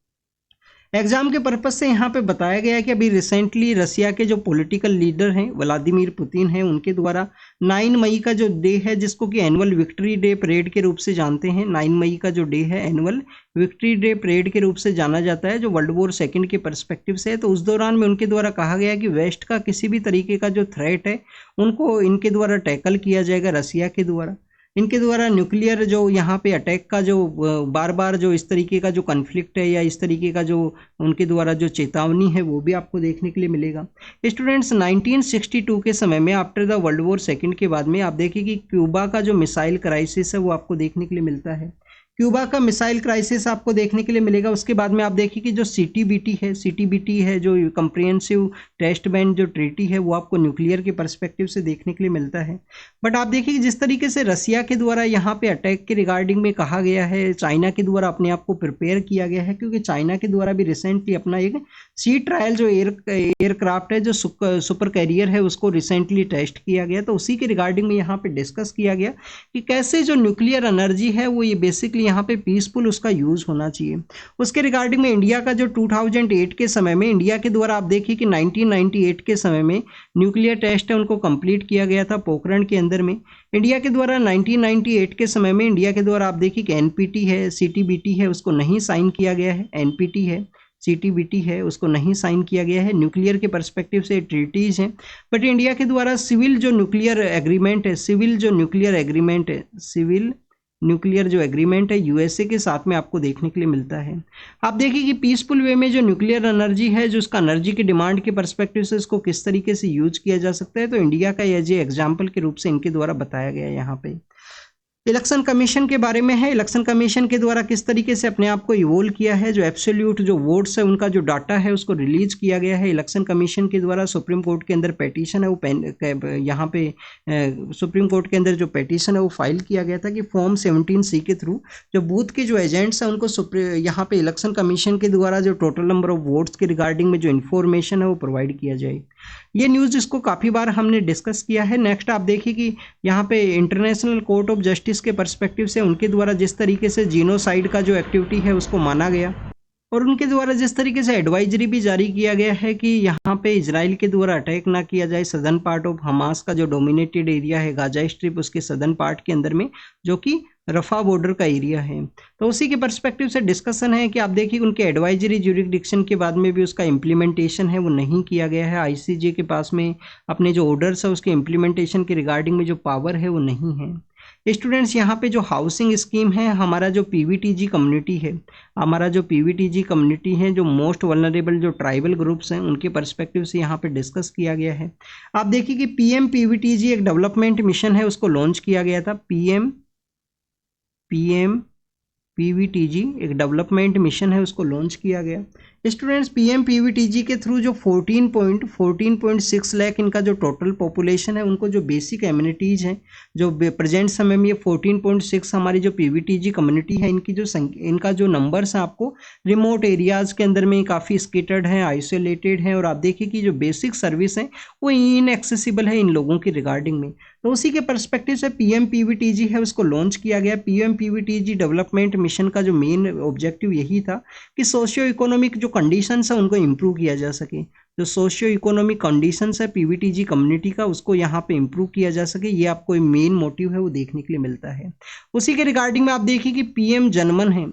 एग्जाम के पर्पज से यहाँ पे बताया गया है कि अभी रिसेंटली रसिया के जो पॉलिटिकल लीडर हैं व्लादिमीर पुतिन हैं, उनके द्वारा 9 मई का जो डे है जिसको कि एनुअल विक्ट्री डे परेड के रूप से जानते हैं, 9 मई का जो डे है एनुअल विक्ट्री डे परेड के रूप से जाना जाता है जो वर्ल्ड वॉर सेकंड के पर्सपेक्टिव से है। तो उस दौरान में उनके द्वारा कहा गया कि वेस्ट का किसी भी तरीके का जो थ्रेट है उनको इनके द्वारा टैकल किया जाएगा रसिया के द्वारा। इनके द्वारा न्यूक्लियर जो यहाँ पे अटैक का जो बार बार जो इस तरीके का जो कन्फ्लिक्ट है या इस तरीके का जो उनके द्वारा जो चेतावनी है वो भी आपको देखने के लिए मिलेगा। स्टूडेंट्स 1962 के समय में after the world war second के बाद में आप देखिए कि क्यूबा का जो मिसाइल क्राइसिस है वो आपको देखने के लिए मिलता है। क्यूबा का मिसाइल क्राइसिस आपको देखने के लिए मिलेगा। उसके बाद में आप देखिए कि जो सीटीबीटी है जो कंप्रिहेंसिव टेस्ट बैंड जो ट्रीटी है वो आपको न्यूक्लियर के पर्सपेक्टिव से देखने के लिए मिलता है। बट आप देखिए कि जिस तरीके से रसिया के द्वारा यहाँ पे अटैक के रिगार्डिंग में कहा गया है, चाइना के द्वारा अपने आप को प्रिपेयर किया गया है, क्योंकि चाइना के द्वारा भी रिसेंटली अपना एक सी ट्रायल जो एयरक्राफ्ट है जो सुपर कैरियर है उसको रिसेंटली टेस्ट किया गया। तो उसी के रिगार्डिंग में यहाँ पे डिस्कस किया गया कि कैसे जो न्यूक्लियर एनर्जी है वो ये बेसिकली यहाँ पे पीसफुल उसका यूज होना चाहिए। उसके रिगार्डिंग में इंडिया का जो 2008 के समय में इंडिया के द्वारा आप देखिए कि 1998 के समय में न्यूक्लियर टेस्ट है उनको कंप्लीट किया गया था पोखरण के अंदर में। इंडिया के द्वारा 1998 के समय में इंडिया के द्वारा आप देखिए कि एनपीटी है, सीटीबीटी है, उसको नहीं साइन किया गया है। एनपीटी है, सीटीबीटी है, उसको नहीं साइन किया गया है। न्यूक्लियर के पर्सपेक्टिव से ट्रीटीज हैं, बट इंडिया के द्वारा सिविल जो न्यूक्लियर एग्रीमेंट है यूएसए के साथ में आपको देखने के लिए मिलता है। आप देखिए कि पीसफुल वे में जो न्यूक्लियर एनर्जी है जो उसका एनर्जी के डिमांड के पर्सपेक्टिव से इसको किस तरीके से यूज किया जा सकता है, तो इंडिया का एज ए एग्जाम्पल के रूप से इनके द्वारा बताया गया है। यहाँ पे इलेक्शन कमीशन के बारे में है, इलेक्शन कमीशन के द्वारा किस तरीके से अपने आप को इवोल्व किया है, जो एब्सोल्यूट जो वोट्स है उनका जो डाटा है उसको रिलीज किया गया है इलेक्शन कमीशन के द्वारा। सुप्रीम कोर्ट के अंदर पेटिशन है वो यहाँ पे सुप्रीम कोर्ट के अंदर जो पेटिशन है वो फाइल किया गया था कि फॉर्म 17C के थ्रू जो बूथ के जो एजेंट्स हैं उनको यहाँ पे इलेक्शन कमीशन के द्वारा जो टोटल नंबर ऑफ वोट्स के रिगार्डिंग में जो इन्फॉर्मेशन है वो प्रोवाइड किया जाए। ये न्यूज़ इसको काफ़ी बार हमने डिस्कस किया है। नेक्स्ट आप देखिए कि यहाँ पे इंटरनेशनल कोर्ट ऑफ जस्टिस के पर्सपेक्टिव से उनके द्वारा जिस तरीके से जीनोसाइड का जो एक्टिविटी है उसको माना गया और उनके द्वारा जिस तरीके से एडवाइजरी भी जारी किया गया है कि यहाँ पे इजराइल के द्वारा अटैक ना किया जाए सदर्न पार्ट ऑफ हमास का जो डोमिनेटेड एरिया है गाजा स्ट्रिप उसके सदर्न पार्ट के अंदर में जो कि रफा बॉर्डर का एरिया है। तो उसी के पर्सपेक्टिव से डिस्कशन है कि आप देखिए उनके एडवाइजरी ज्यूरिसडिक्शन के बाद में भी उसका इम्प्लीमेंटेशन है वो नहीं किया गया है। आईसीजे के पास में अपने जो ऑर्डर्स है उसके इम्प्लीमेंटेशन के रिगार्डिंग में जो पावर है वो नहीं है। स्टूडेंट्स यहाँ पे जो हाउसिंग स्कीम है हमारा जो पीवीटीजी कम्युनिटी है जो मोस्ट वल्नरेबल जो ट्राइबल ग्रुप्स हैं उनके पर्सपेक्टिव से यहाँ पे डिस्कस किया गया है। आप देखिए कि पीएम पीवीटीजी एक डेवलपमेंट मिशन है उसको लॉन्च किया गया था। पीएम पीवीटीजी एक डेवलपमेंट मिशन है उसको लॉन्च किया गया। स्टूडेंट्स पीएम पीवीटीजी के थ्रू जो 14.6 लाख इनका जो टोटल पॉपुलेशन है उनको जो बेसिक एमिनिटीज़ हैं जो प्रेजेंट समय में ये 14.6 हमारी जो पीवीटीजी कम्युनिटी है इनका जो नंबर्स हैं आपको रिमोट एरियाज़ के अंदर में काफ़ी स्केटर्ड हैं, आइसोलेटेड हैं और आप देखिए कि जो बेसिक सर्विस है वो इनएक्सेसिबल है इन लोगों की रिगार्डिंग में। तो उसी के पर्सपेक्टिव से पीएम पीवीटीजी है उसको लॉन्च किया गया। पीएम पीवीटीजी डेवलपमेंट मिशन का जो मेन ऑब्जेक्टिव यही था कि सोशियो इकोनॉमिक जो कंडीशंस है उनको इम्प्रूव किया जा सके। जो सोशियो इकोनॉमिक कंडीशंस है पीवीटीजी कम्युनिटी का उसको यहाँ पे इम्प्रूव किया जा सके, ये आपको मेन मोटिव है वो देखने के लिए मिलता है। उसी के रिगार्डिंग में आप देखिए कि पीएम जनमन है,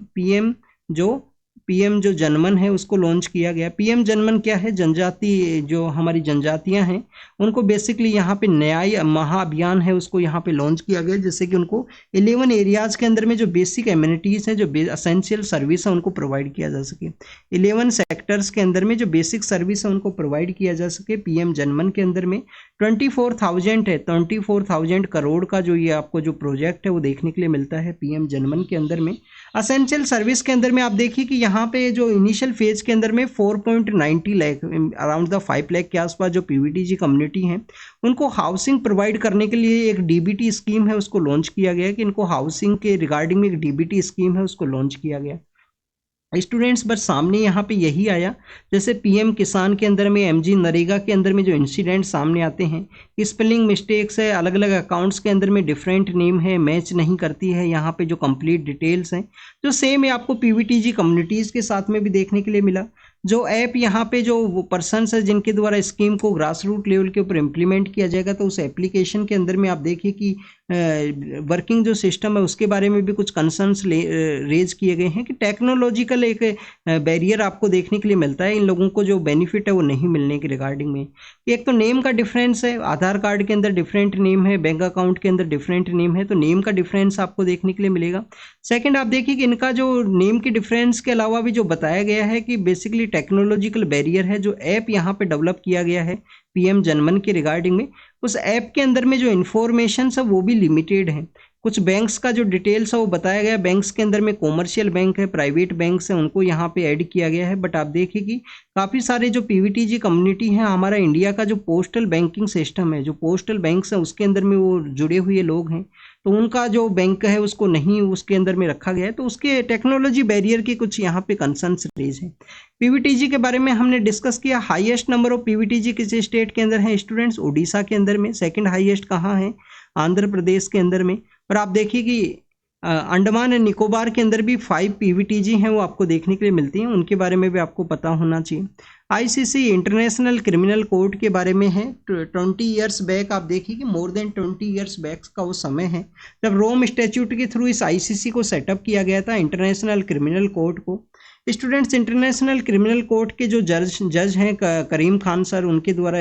पीएम जो जनमन है उसको लॉन्च किया गया। पीएम जनमन क्या है, जनजाति जो हमारी जनजातियां हैं उनको बेसिकली यहाँ पे न्याय महाअभियान है उसको यहाँ पे लॉन्च किया गया, जैसे कि उनको 11 एरियाज़ के अंदर में जो बेसिक एमिनिटीज़ हैं जो एसेंशियल सर्विस है उनको प्रोवाइड किया जा सके। 11 सेक्टर्स के अंदर में जो बेसिक सर्विस है उनको प्रोवाइड किया जा सके। पीएम जनमन के अंदर में 24,000 करोड़ का जो ये आपको जो प्रोजेक्ट है वो देखने के लिए मिलता है पीएम जनमन के अंदर में। असेंशियल सर्विस के अंदर में आप देखिए कि यहाँ पे जो इनिशियल फेज के अंदर में 4.90 लाख अराउंड द 5 लाख के आसपास जो पीवीटीजी कम्युनिटी हैं उनको हाउसिंग प्रोवाइड करने के लिए एक डीबीटी स्कीम है उसको लॉन्च किया गया कि इनको हाउसिंग के रिगार्डिंग में एक डीबीटी स्कीम है उसको लॉन्च किया गया। स्टूडेंट्स बस सामने यहाँ पे यही आया, जैसे पीएम किसान के अंदर में एमजी नरेगा के अंदर में जो इंसिडेंट सामने आते हैं, स्पेलिंग मिस्टेक्स है, अलग अलग अकाउंट्स के अंदर में डिफरेंट नेम है, मैच नहीं करती है यहाँ पे जो कंप्लीट डिटेल्स हैं, जो सेम है आपको पीवीटीजी कम्युनिटीज़ के साथ में भी देखने के लिए मिला। जो ऐप यहाँ पे जो वो पर्सनस है जिनके द्वारा स्कीम को ग्रास रूट लेवल के ऊपर इम्प्लीमेंट किया जाएगा, तो उस एप्लीकेशन के अंदर में आप देखिए कि वर्किंग जो सिस्टम है उसके बारे में भी कुछ कंसर्न्स रेज किए गए हैं कि टेक्नोलॉजिकल एक बैरियर आपको देखने के लिए मिलता है इन लोगों को, जो बेनिफिट है वो नहीं मिलने के रिगार्डिंग में। एक तो नेम का डिफरेंस है, आधार कार्ड के अंदर डिफरेंट नेम है, बैंक अकाउंट के अंदर डिफरेंट नेम है, तो नेम का डिफरेंस आपको देखने के लिए मिलेगा। सेकेंड आप देखिए कि इनका जो नेम के डिफरेंस के अलावा भी जो बताया गया है कि बेसिकली टेक्नोलॉजिकल बैरियर है, जो ऐप यहाँ पे डेवलप किया गया है पीएम जनमन के रिगार्डिंग में, उस ऐप के अंदर में जो इन्फॉर्मेशन है वो भी लिमिटेड है। कुछ बैंक्स का जो डिटेल्स है वो बताया गया। बैंक्स के अंदर में कॉमर्शियल बैंक है, प्राइवेट बैंक्स हैं, उनको यहाँ पे ऐड किया गया है। बट आप देखिए कि काफ़ी सारे जो पीवीटीजी कम्युनिटी है, हमारा इंडिया का जो पोस्टल बैंकिंग सिस्टम है, जो पोस्टल बैंक्स हैं उसके अंदर में वो जुड़े हुए लोग हैं, तो उनका जो बैंक है उसको नहीं उसके अंदर में रखा गया है, तो उसके टेक्नोलॉजी बैरियर की कुछ यहाँ पे कंसर्न्स रेज है। पीवीटीजी के बारे में हमने डिस्कस किया। हाईएस्ट नंबर ऑफ पीवीटीजी किस स्टेट के अंदर है स्टूडेंट्स? उड़ीसा के अंदर में। सेकंड हाईएस्ट कहाँ है? आंध्र प्रदेश के अंदर में। और आप देखिए कि अंडमान एंड निकोबार के अंदर भी 5 पीवीटीजी हैं, वो आपको देखने के लिए मिलती हैं, उनके बारे में भी आपको पता होना चाहिए। आईसीसी इंटरनेशनल क्रिमिनल कोर्ट के बारे में है। 20 ईयर्स बैक आप देखिए कि मोर देन 20 ईयर्स बैक का वो समय है जब रोम स्टैट्यूट के थ्रू इस आईसीसी को सेटअप किया गया था, इंटरनेशनल क्रिमिनल कोर्ट को। स्टूडेंट्स, इंटरनेशनल क्रिमिनल कोर्ट के जो जज हैं करीम खान सर, उनके द्वारा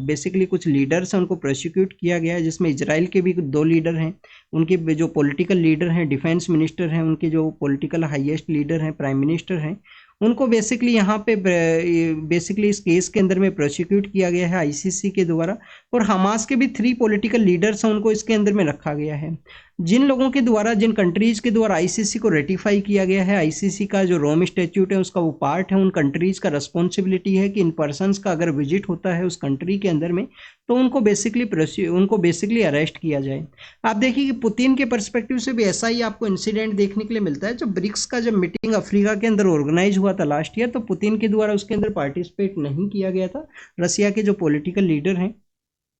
बेसिकली कुछ लीडर्स हैं उनको प्रोसिक्यूट किया गया है, जिसमें इजराइल के भी 2 लीडर हैं, उनके जो पॉलिटिकल लीडर हैं, डिफेंस मिनिस्टर हैं, उनके जो पॉलिटिकल हाईएस्ट लीडर हैं, प्राइम मिनिस्टर हैं, उनको बेसिकली यहाँ पे बेसिकली इस केस के अंदर में प्रोसिक्यूट किया गया है आईसीसी के द्वारा। और हमास के भी 3 पॉलिटिकल लीडर्स हैं, उनको इसके अंदर में रखा गया है। जिन लोगों के द्वारा, जिन कंट्रीज के द्वारा आईसीसी को रेटिफाई किया गया है, आईसीसी का जो रोम स्टैट्यूट है उसका वो पार्ट है, उन कंट्रीज का रिस्पॉन्सिबिलिटी है कि इन पर्सनस का अगर विजिट होता है उस कंट्री के अंदर में तो उनको बेसिकली अरेस्ट किया जाए। आप देखिए कि पुतिन के पर्सपेक्टिव से भी ऐसा ही आपको इंसिडेंट देखने के लिए मिलता है। जो ब्रिक्स का जब मीटिंग अफ्रीका के अंदर ऑर्गेनाइज हुआ था लास्ट ईयर, तो पुतिन के द्वारा उसके अंदर पार्टिसिपेट नहीं किया गया था, रसिया के जो पॉलिटिकल लीडर हैं।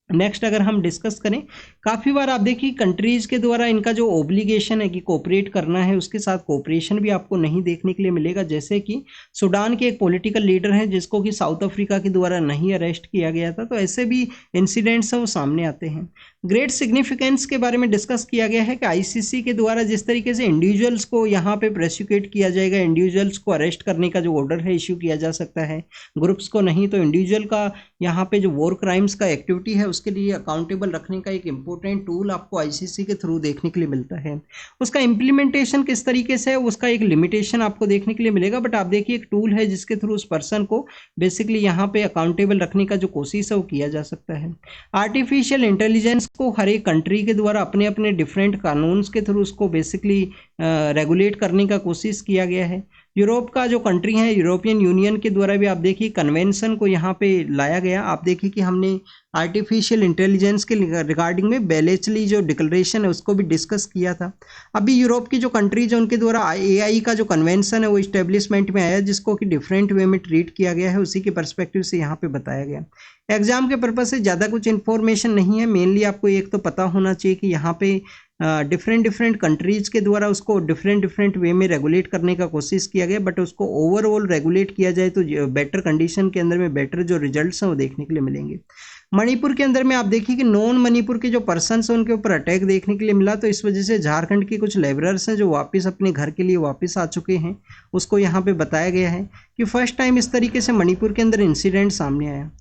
नेक्स्ट अगर हम डिस्कस करें, काफ़ी बार आप देखिए कंट्रीज़ के द्वारा इनका जो ओब्लिगेशन है कि कोऑपरेट करना है, उसके साथ कोऑपरेशन भी आपको नहीं देखने के लिए मिलेगा। जैसे कि सूडान के एक पॉलिटिकल लीडर हैं जिसको कि साउथ अफ्रीका के द्वारा नहीं अरेस्ट किया गया था, तो ऐसे भी इंसिडेंट्स हैं वो सामने आते हैं। ग्रेट सिग्निफिकेंस के बारे में डिस्कस किया गया है कि आईसीसी के द्वारा जिस तरीके से इंडिविजुअल्स को यहाँ पे प्रोसिक्यूट किया जाएगा, इंडिविजुअल्स को अरेस्ट करने का जो ऑर्डर है इश्यू किया जा सकता है, ग्रुप्स को नहीं, तो इंडिविजुअल का यहाँ पे जो वॉर क्राइम्स का एक्टिविटी है उसके लिए अकाउंटेबल रखने का एक इंपॉर्टेंट टूल आपको आईसीसी के थ्रू देखने के लिए मिलता है। उसका इम्प्लीमेंटेशन किस तरीके से है उसका एक लिमिटेशन आपको देखने के लिए मिलेगा, बट आप देखिए एक टूल है जिसके थ्रू उस पर्सन को बेसिकली यहाँ पे अकाउंटेबल रखने का जो कोशिश है वो किया जा सकता है। आर्टिफिशियल इंटेलिजेंस को हर एक कंट्री के द्वारा अपने अपने डिफरेंट कानून के थ्रू उसको बेसिकली रेगुलेट करने का कोशिश किया गया है। यूरोप का जो कंट्री है, यूरोपियन यूनियन के द्वारा भी आप देखिए कन्वेंशन को यहाँ पे लाया गया। आप देखिए कि हमने आर्टिफिशियल इंटेलिजेंस के रिगार्डिंग में बेलेचली जो डिक्लेरेशन है उसको भी डिस्कस किया था। अभी यूरोप की जो कंट्रीज है उनके द्वारा एआई का जो कन्वेंशन है वो इस्टेब्लिशमेंट में आया, जिसको कि डिफरेंट वे में ट्रीट किया गया है, उसी के पर्सपेक्टिव से यहाँ पे बताया गया। एग्जाम के पर्पज से ज़्यादा कुछ इन्फॉर्मेशन नहीं है, मेनली आपको एक तो पता होना चाहिए कि यहाँ पे डिफरेंट कंट्रीज के द्वारा उसको डिफरेंट वे में रेगुलेट करने का कोशिश किया गया, बट उसको ओवरऑल रेगुलेट किया जाए तो बेटर कंडीशन के अंदर में बेटर जो रिजल्ट्स हैं वो देखने के लिए मिलेंगे। मणिपुर के अंदर में आप देखिए कि नॉन मणिपुर के जो पर्सन्स हैं उनके ऊपर अटैक देखने के लिए मिला, तो इस वजह से झारखंड के कुछ लेबरर्स हैं जो वापस अपने घर के लिए वापस आ चुके हैं, उसको यहाँ पे बताया गया है कि फर्स्ट टाइम इस तरीके से मणिपुर के अंदर इंसिडेंट सामने आया।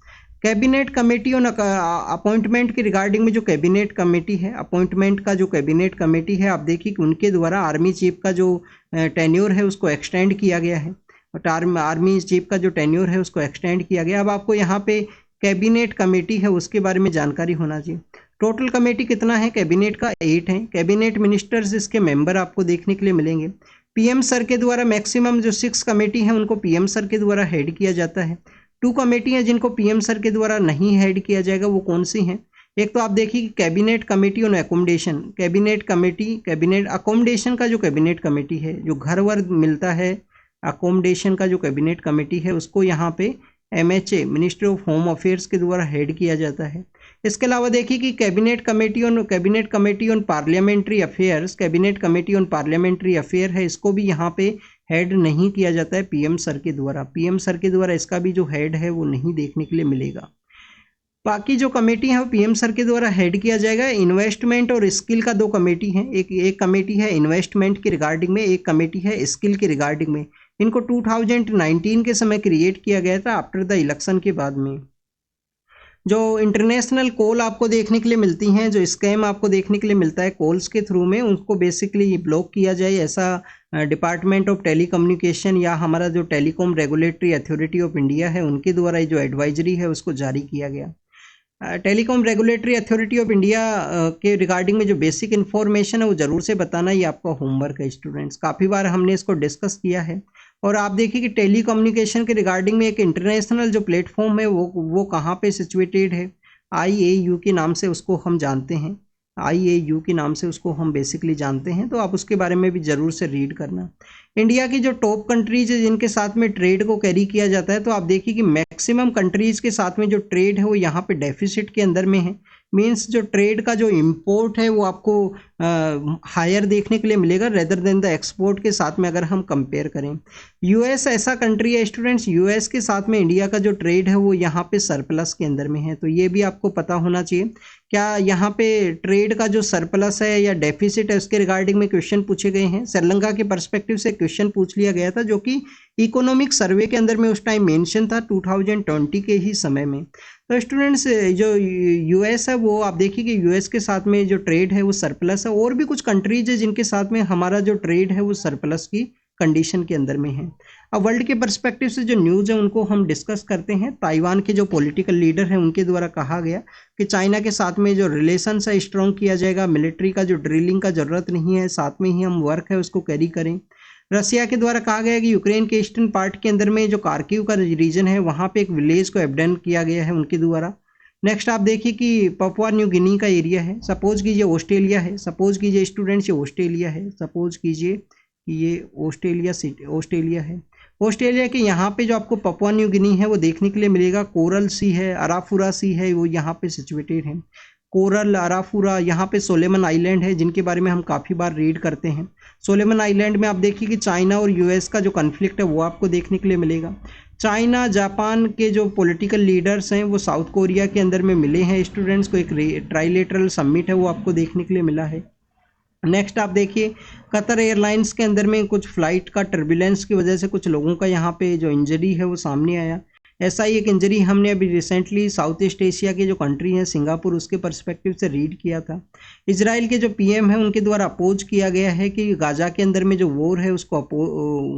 कैबिनेट कमेटी ऑन अपॉइंटमेंट के रिगार्डिंग में जो कैबिनेट कमेटी है, अपॉइंटमेंट का जो कैबिनेट कमेटी है, आप देखिए कि उनके द्वारा आर्मी चीफ का जो टेन्योर है उसको एक्सटेंड किया गया है, और आर्मी चीफ का जो टेन्योर है उसको एक्सटेंड किया गया। अब आपको यहाँ पे कैबिनेट कमेटी है उसके बारे में जानकारी होना चाहिए। टोटल कमेटी कितना है कैबिनेट का? 8 है। कैबिनेट मिनिस्टर्स इसके मेंबर आपको देखने के लिए मिलेंगे। पीएम सर के द्वारा मैक्सिमम जो 6 कमेटी है उनको पीएम सर के द्वारा हेड किया जाता है। 2 कमेटी हैं जिनको पीएम सर के द्वारा नहीं हेड किया जाएगा, वो कौन सी हैं? एक तो आप देखिए कि cabinet committee on accommodation, cabinet accommodation का जो कैबिनेट कमेटी है, जो घर वर मिलता है, अकोमोडेशन का जो कैबिनेट कमेटी है उसको यहाँ पे MHA ministry of home affairs के द्वारा हेड किया जाता है। इसके अलावा देखिए कि cabinet committee on parliamentary affairs, cabinet committee on parliamentary affair है, इसको भी यहाँ पे हेड नहीं किया जाता है पीएम सर के द्वारा। पीएम सर के द्वारा इसका भी जो हेड है वो नहीं देखने के लिए मिलेगा। बाकी जो कमेटी है वो पीएम सर के द्वारा हेड किया जाएगा। इन्वेस्टमेंट और स्किल का 2 कमेटी हैं, एक कमेटी है इन्वेस्टमेंट के रिगार्डिंग में, एक कमेटी है स्किल के रिगार्डिंग में। इनको 2019 के समय क्रिएट किया गया था आफ्टर द इलेक्शन के बाद में। जो इंटरनेशनल कॉल आपको देखने के लिए मिलती हैं, जो स्कैम आपको देखने के लिए मिलता है कॉल्स के थ्रू में, उनको बेसिकली ब्लॉक किया जाए, ऐसा डिपार्टमेंट ऑफ टेलीकम्युनिकेशन या हमारा जो telecom regulatory authority of India है उनके द्वारा जो एडवाइजरी है उसको जारी किया गया। Telecom regulatory authority of India के रिगार्डिंग में जो बेसिक इन्फॉर्मेशन है वो ज़रूर से बताना, ये आपका होमवर्क है स्टूडेंट्स। काफ़ी बार हमने इसको डिस्कस किया है। और आप देखिए कि टेली कम्युनिकेशन के रिगार्डिंग में एक इंटरनेशनल जो प्लेटफॉर्म है वो कहाँ पे सिचुएटेड है, IAU के नाम से उसको हम जानते हैं। IAU के नाम से उसको हम बेसिकली जानते हैं, तो आप उसके बारे में भी ज़रूर से रीड करना। इंडिया की जो टॉप कंट्रीज है जिनके साथ में ट्रेड को कैरी किया जाता है, तो आप देखिए कि मैक्सिमम कंट्रीज के साथ में जो ट्रेड है वो यहाँ पे डेफिसिट के अंदर में है। मीन्स जो ट्रेड का जो इम्पोर्ट है वो आपको हायर देखने के लिए मिलेगा रेदर देन द एक्सपोर्ट के साथ में अगर हम कंपेयर करें। US ऐसा कंट्री है स्टूडेंट्स, US के साथ में इंडिया का जो ट्रेड है वो यहाँ पे सरप्लस के अंदर में है, तो ये भी आपको पता होना चाहिए। क्या यहाँ पे ट्रेड का जो सरप्लस है या डेफिसिट है उसके रिगार्डिंग में क्वेश्चन पूछे गए हैं। श्रीलंका के पर्सपेक्टिव से क्वेश्चन पूछ लिया गया था, जो कि इकोनॉमिक सर्वे के अंदर में उस टाइम मेंशन था 2020 के ही समय में। तो स्टूडेंट्स जो US है वो आप देखिए कि US के साथ में जो ट्रेड है वो सरप्लस है, और भी कुछ कंट्रीज है जिनके साथ में हमारा जो ट्रेड है वो सरप्लस की कंडीशन के अंदर में है। अब वर्ल्ड के पर्सपेक्टिव से जो न्यूज़ है उनको हम डिस्कस करते हैं। ताइवान के जो पॉलिटिकल लीडर हैं उनके द्वारा कहा गया कि चाइना के साथ में जो रिलेशंस है स्ट्रॉन्ग किया जाएगा, मिलिट्री का जो ड्रिलिंग का ज़रूरत नहीं है, साथ में ही हम वर्क है उसको कैरी करें। रसिया के द्वारा कहा गया कि यूक्रेन के ईस्टर्न पार्ट के अंदर में जो कार्किव का रीजन है वहाँ पे एक विलेज को एबडेंट किया गया है उनके द्वारा। नेक्स्ट आप देखिए कि पपुआ न्यू गिनी का एरिया है, सपोज कीजिए ऑस्ट्रेलिया है, सपोज कीजिए स्टूडेंट्स ये ऑस्ट्रेलिया है, सपोज कीजिए कि ये ऑस्ट्रेलिया है। ऑस्ट्रेलिया के यहाँ पे जो आपको पपुआ न्यू गिनी है वो देखने के लिए मिलेगा। कोरल सी है, अराफुरा सी है, वो यहाँ पे सिचुएटेड है। कोरल, अराफुरा, यहाँ पे सोलेमन आइलैंड है जिनके बारे में हम काफ़ी बार रीड करते हैं। सोलेमन आइलैंड में आप देखिए कि चाइना और US का जो कन्फ्लिक्ट है वो आपको देखने के लिए मिलेगा। चाइना जापान के जो पॉलिटिकल लीडर्स हैं वो साउथ कोरिया के अंदर में मिले हैं स्टूडेंट्स को, एक ट्राइलेटरल समिट है वो आपको देखने के लिए मिला है। नेक्स्ट आप देखिए कतर एयरलाइंस के अंदर में कुछ फ्लाइट का टर्बुलेंस की वजह से कुछ लोगों का यहाँ पे जो इंजरी है वो सामने आया। ऐसा ही एक इंजरी हमने अभी रिसेंटली साउथ ईस्ट एशिया के जो कंट्री हैं सिंगापुर, उसके पर्सपेक्टिव से रीड किया था। इजराइल के जो PM है उनके द्वारा अपोज किया गया है कि गाजा के अंदर में जो वॉर है उसको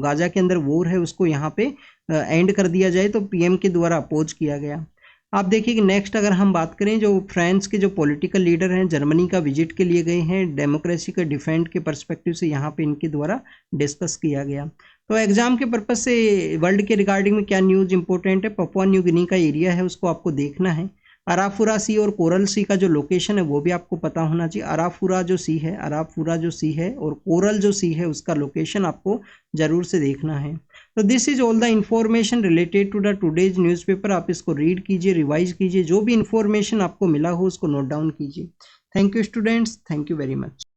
गाजा के अंदर वॉर है उसको यहाँ पे एंड कर दिया जाए, तो PM के द्वारा अपोज किया गया। आप देखिए कि नेक्स्ट अगर हम बात करें, जो फ्रांस के जो पॉलिटिकल लीडर हैं जर्मनी का विजिट के लिए गए हैं, डेमोक्रेसी के डिफेंड के पर्सपेक्टिव से यहाँ पे इनके द्वारा डिस्कस किया गया। तो एग्जाम के पर्पज से वर्ल्ड के रिगार्डिंग में क्या न्यूज़ इंपॉर्टेंट है, पपुआ न्यू गिनी का एरिया है उसको आपको देखना है। अराफुरा सी और कोरल सी का जो लोकेशन है वो भी आपको पता होना चाहिए। अराफुरा जो सी है और कोरल जो सी है उसका लोकेशन आपको ज़रूर से देखना है। तो this is all the information related to the today's newspaper. आप इसको रीड कीजिए, रिवाइज कीजिए, जो भी इंफॉर्मेशन आपको मिला हो उसको नोट डाउन कीजिए। Thank you students, thank you very much.